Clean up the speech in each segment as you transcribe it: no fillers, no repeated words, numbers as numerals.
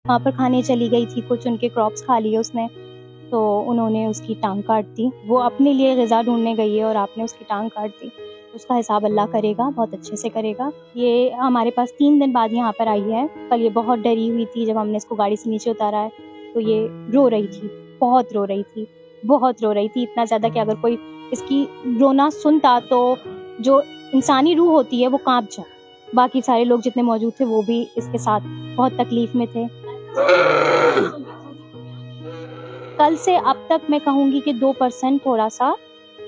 वहाँ पर खाने चली गई थी, कुछ उनके क्रॉप्स खा लिए उसने, तो उन्होंने उसकी टांग काट दी। वो अपने लिए ग़िज़ा ढूँढने गई है और आपने उसकी टांग काट दी। उसका हिसाब अल्लाह करेगा, बहुत अच्छे से करेगा। ये हमारे पास 3 दिन बाद यहाँ पर आई है। कल ये बहुत डरी हुई थी, जब हमने इसको गाड़ी से नीचे उतारा है, तो ये रो रही थी, बहुत रो रही थी, बहुत रो रही थी। इतना ज़्यादा कि अगर कोई इसकी रोना सुनता तो जो इंसानी रूह होती है वो काँप जाए। बाकी सारे लोग जितने मौजूद थे वो भी इसके साथ बहुत तकलीफ़ में थे। कल से अब तक मैं कहूँगी कि 2% थोड़ा-सा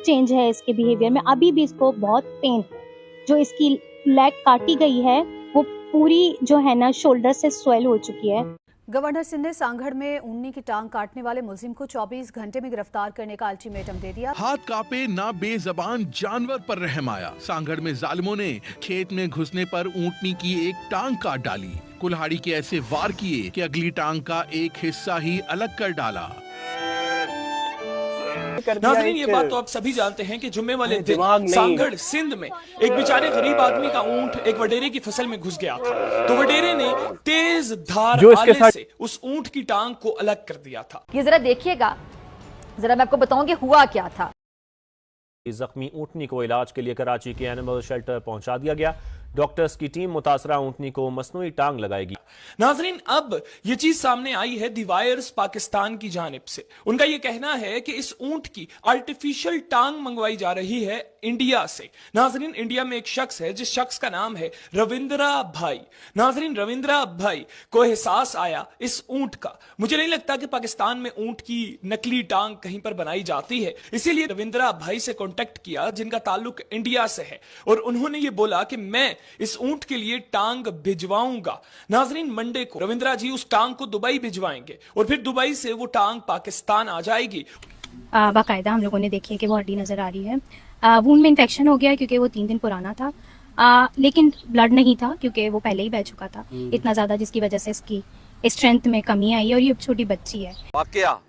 चेंज है इसके बिहेवियर में। अभी भी इसको बहुत पेन है। जो इसकी लेग काटी गई है, वो पूरी जो है ना शोल्डर से स्वेल हो चुकी है। गवर्नर सिंध ने सांगड़ में ऊँटनी की टांग काटने वाले मुलजिम को 24 घंटे में गिरफ्तार करने का अल्टीमेटम दे दिया। हाथ कांपे ना बेजबान जानवर पर रहम आया। सांगड़ में जालिमों ने खेत में घुसने पर ऊँटनी की एक टांग काट डाली। कुल्हाड़ी के ऐसे वार किए कि अगली टांग का एक हिस्सा ही अलग कर डाला। नाज़रीन, ये बात तो आप सभी जानते हैं कि जुम्मे वाले दिन सांगड़ सिंध में एक बेचारे गरीब आदमी का ऊंट एक वडेरे की फसल में घुस गया था। तो वडेरे ने तेज धार आले से उस ऊंट की टांग को अलग कर दिया था। ये जरा देखिएगा, जरा मैं आपको बताऊंगी हुआ क्या था। जख्मी ऊंटनी को इलाज के लिए कराची के एनिमल शेल्टर पहुंचा दिया गया। डॉक्टर्स की टीम मुतासरा ऊंटनी को मसनूई टांग लगाएगी। नाजरीन, अब ये चीज सामने आई है दी वायर्स पाकिस्तान की जानिब से। उनका ये कहना है कि इस ऊंट की आर्टिफिशियल टांग मंगवाई जा रही है इंडिया से। नाजरीन, इंडिया में एक शख्स है जिस शख्स का नाम है रविंद्रा भाई। नाजरीन, रविंद्रा भाई को एहसास आया इस ऊंट का। मुझे नहीं लगता कि पाकिस्तान में ऊंट की नकली टांग कहीं पर बनाई जाती है, इसीलिए रविंद्रा भाई से कॉन्टेक्ट किया जिनका ताल्लुक इंडिया से है, और उन्होंने ये बोला कि मैं इस ऊंट के लिए टांग भिजवाऊंगा। नाजरीन, मंडे को रविंद्रा जी उस टांग को दुबई भिजवाएंगे और फिर दुबई से वो टांग पाकिस्तान आ जाएगी। बाकायदा हम लोगों ने देखी है कि वो हड्डी नजर आ रही है। वूंड में इन्फेक्शन हो गया क्योंकि वो 3 दिन पुराना था, लेकिन ब्लड नहीं था क्योंकि वो पहले ही बह चुका था इतना ज्यादा, जिसकी वजह से इसकी स्ट्रेंथ में कमी आई और ये छोटी बच्ची है। वाकया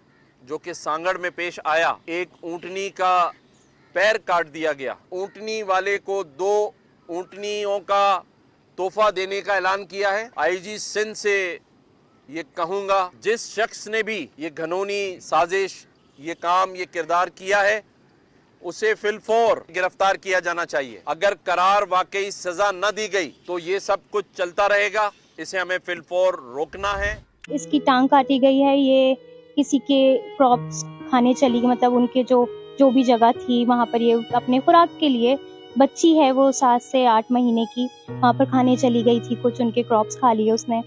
जो कि सांगड़ में पेश आया, एक ऊंटनी का पैर काट दिया गया। ऊंटनी वाले को 2 ऊंटनियों का तोहफा देने का ऐलान किया है। आईजी सिंध से ये कहूँगा, जिस शख्स ने भी ये घनौनी साजिश, ये काम, ये किरदार किया है, उसे फिलफौर गिरफ्तार किया जाना चाहिए। अगर करार वाकई सजा न दी गई तो ये सब कुछ चलता रहेगा। इसे हमें फिलफौर रोकना है। इसकी टांग काटी गई है, ये किसी के क्रॉप्स खाने चली, मतलब उनके जो भी जगह थी वहाँ पर ये अपने खुराक के लिए, बच्ची है वो 7 से 8 महीने की, वहाँ पर खाने चली गई थी, कुछ उनके क्रॉप्स खा लिए उसने,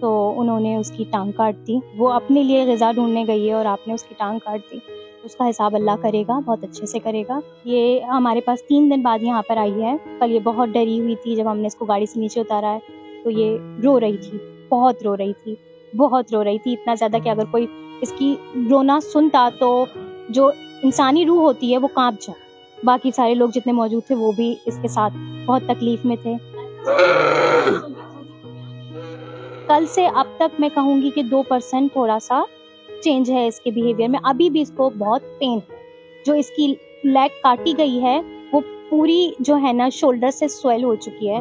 तो उन्होंने उसकी टांग काट दी। वो अपने लिए ग़िज़ा ढूंढने गई है और आपने उसकी टांग काट दी। उसका हिसाब अल्लाह करेगा, बहुत अच्छे से करेगा। ये हमारे पास 3 दिन बाद यहाँ पर आई है। कल ये बहुत डरी हुई थी, जब हमने इसको गाड़ी से नीचे उतारा है, तो ये रो रही थी, बहुत रो रही थी, बहुत रो रही थी। इतना ज़्यादा कि अगर कोई इसकी रोना सुनता तो जो इंसानी रूह होती है वो काँप जाए। बाकी सारे लोग जितने मौजूद थे वो भी इसके साथ बहुत तकलीफ़ में थे। कल से अब तक मैं कहूँगी कि 2% थोड़ा-सा चेंज है इसके बिहेवियर में। अभी भी इसको बहुत पेन है। जो इसकी लेग काटी गई है, वो पूरी जो है ना शोल्डर से स्वेल हो चुकी है।